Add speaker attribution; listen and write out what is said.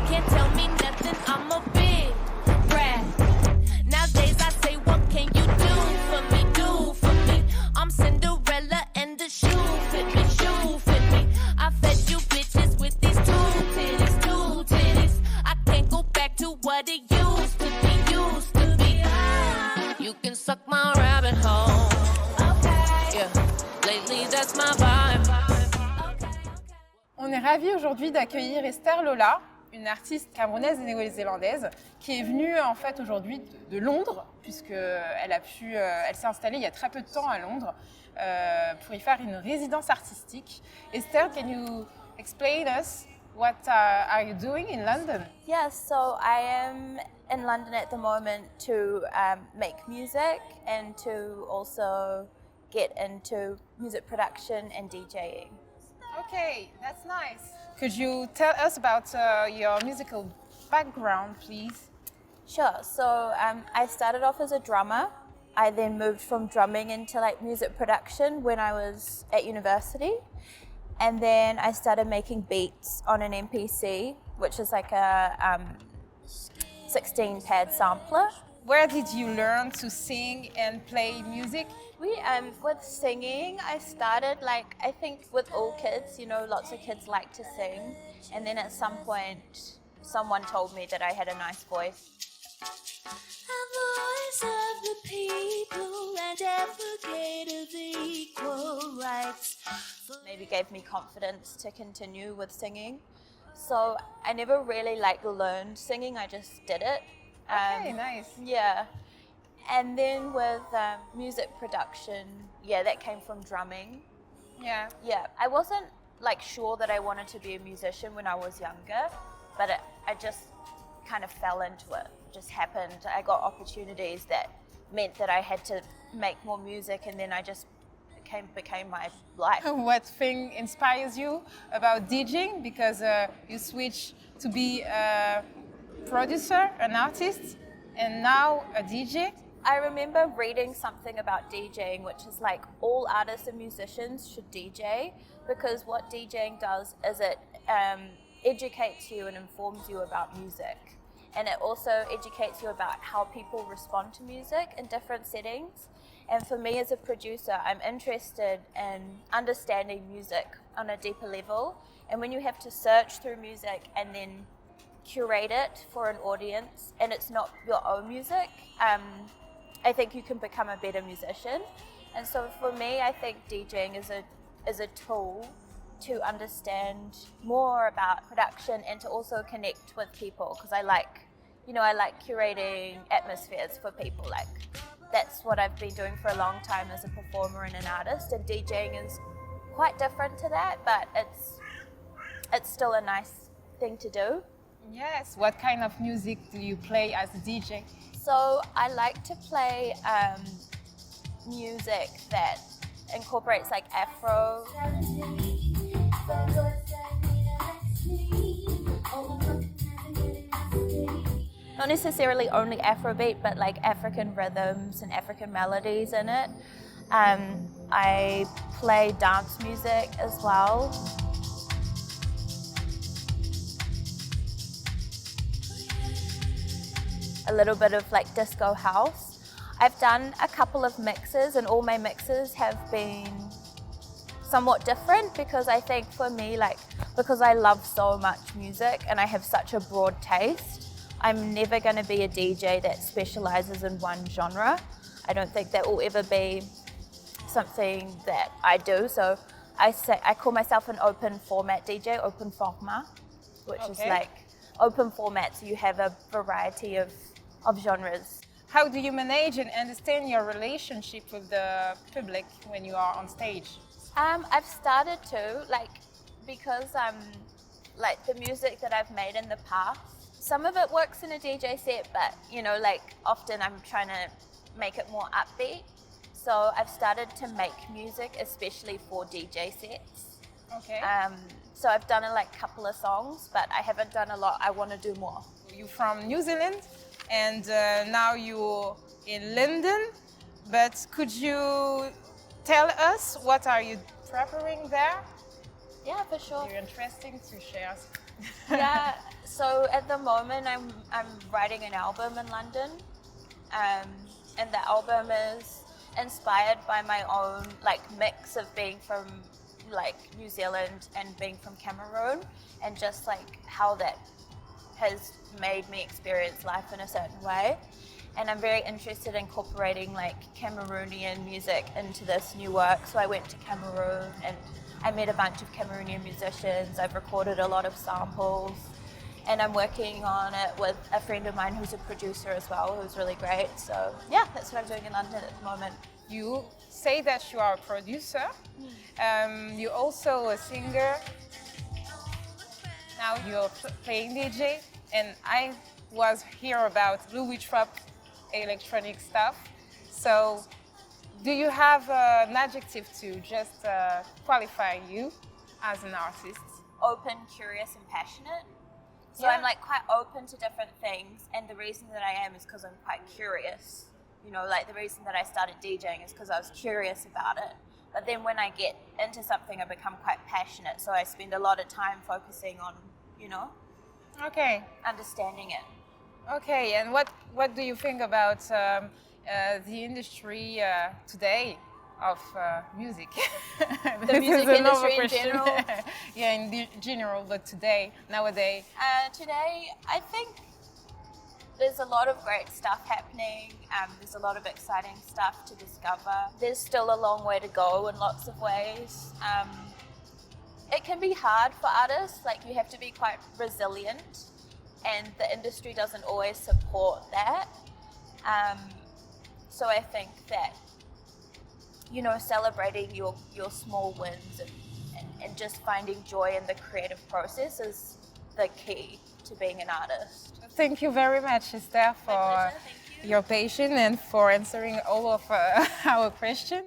Speaker 1: Can't tell me nothing, I'm a big brat. Nowadays I say, what can you do for me? Do for me. I'm Cinderella and the shoe fit me, shoe fit me. I fed you bitches with these two titties. I can't go back to what it used to be, used to be. You can suck my rabbit hole. Yeah, lately that's my vibe.
Speaker 2: On est ravis aujourd'hui d'accueillir Esther Lola, une artiste camerounaise et néo-zélandaise qui est venue en fait aujourd'hui de Londres, puisqu'elle s'est installée il y a très peu de temps à Londres pour y faire une résidence artistique. Esther, can you explain us what are you doing in London?
Speaker 3: Yeah, so I am in London at the moment to make music and to also get into music production and DJing.
Speaker 2: Okay, that's nice. Could you tell us about your musical background, please?
Speaker 3: Sure, so I started off as a drummer. I then moved from drumming into like music production when I was at university. And then I started making beats on an MPC, which is like a 16-pad sampler.
Speaker 2: Where did you learn to sing and play music?
Speaker 3: With singing, I started I think with all kids, lots of kids like to sing. And then at some point, someone told me that I had a nice voice.
Speaker 1: A voice of the people and advocate of equal rights.
Speaker 3: Maybe gave me confidence to continue with singing. So I never really learned singing, I just did it.
Speaker 2: Okay, nice.
Speaker 3: Yeah. And then with music production, that came from drumming.
Speaker 2: Yeah.
Speaker 3: Yeah, I wasn't sure that I wanted to be a musician when I was younger, but I just kind of fell into it. It just happened. I got opportunities that meant that I had to make more music, and then I just became my life.
Speaker 2: What thing inspires you about DJing? Because you switched to be a producer, an artist, and now a DJ.
Speaker 3: I remember reading something about DJing, which is all artists and musicians should DJ, because what DJing does is it educates you and informs you about music. And it also educates you about how people respond to music in different settings. And for me as a producer, I'm interested in understanding music on a deeper level. And when you have to search through music and then curate it for an audience, and it's not your own music, I think you can become a better musician. And so for me, I think DJing is a tool to understand more about production and to also connect with people, because I like curating atmospheres for people. That's what I've been doing for a long time as a performer and an artist, and DJing is quite different to that, but it's still a nice thing to do.
Speaker 2: Yes. What kind of music do you play as a DJ?
Speaker 3: So I like to play music that incorporates Afro. Not necessarily only Afrobeat, but African rhythms and African melodies in it. I play dance music as well. A little bit of disco house. I've done a couple of mixes, and all my mixes have been somewhat different, because I think for me, because I love so much music and I have such a broad taste, I'm never going to be a DJ that specializes in one genre. I don't think that will ever be something that I do. So I call myself an open format DJ, open format, which is open format, so you have a variety of genres.
Speaker 2: How do you manage and understand your relationship with the public when you are on stage?
Speaker 3: I've started to, because the music that I've made in the past, some of it works in a DJ set, but often I'm trying to make it more upbeat. So I've started to make music especially for DJ sets.
Speaker 2: Okay.
Speaker 3: So I've done a couple of songs, but I haven't done a lot. I want to do more.
Speaker 2: You're from New Zealand, and now you're in London. But could you tell us what are you preparing there?
Speaker 3: Yeah, for sure.
Speaker 2: You're interesting to share.
Speaker 3: Yeah. So at the moment, I'm writing an album in London, and the album is inspired by my own like mix of being from like New Zealand and being from Cameroon, and just like how that has made me experience life in a certain way. And I'm very interested in incorporating like Cameroonian music into this new work. So I went to Cameroon and I met a bunch of Cameroonian musicians. I've recorded a lot of samples, and I'm working on it with a friend of mine who's a producer as well, who's really great. So yeah, that's what I'm doing in London at the moment.
Speaker 2: You say that you are a producer. You're also a singer. Now you're playing DJ, and I was here about Louis Trap electronic stuff. So do you have an adjective to just qualify you as an artist?
Speaker 3: Open, curious, and passionate. So
Speaker 2: Yeah.
Speaker 3: I'm like quite open to different things, and the reason that I am is because I'm quite curious. You know, like the reason that I started DJing is because I was curious about it. But then when I get into something, I become quite passionate. So I spend a lot of time focusing on, you know,
Speaker 2: Okay.
Speaker 3: understanding it.
Speaker 2: Okay, and what do you think about the industry today of music? This
Speaker 3: music
Speaker 2: is another
Speaker 3: industry in
Speaker 2: question.
Speaker 3: general?
Speaker 2: Yeah, in general, but today, nowadays.
Speaker 3: Today, I think there's a lot of great stuff happening. There's a lot of exciting stuff to discover. There's still a long way to go in lots of ways. It can be hard for artists, like you have to be quite resilient, and the industry doesn't always support that. So I think that, you know, celebrating your small wins and just finding joy in the creative process is the key to being an artist.
Speaker 2: Thank you very much, Esther, for
Speaker 3: pleasure, thank you.
Speaker 2: your patience and for answering all of our questions.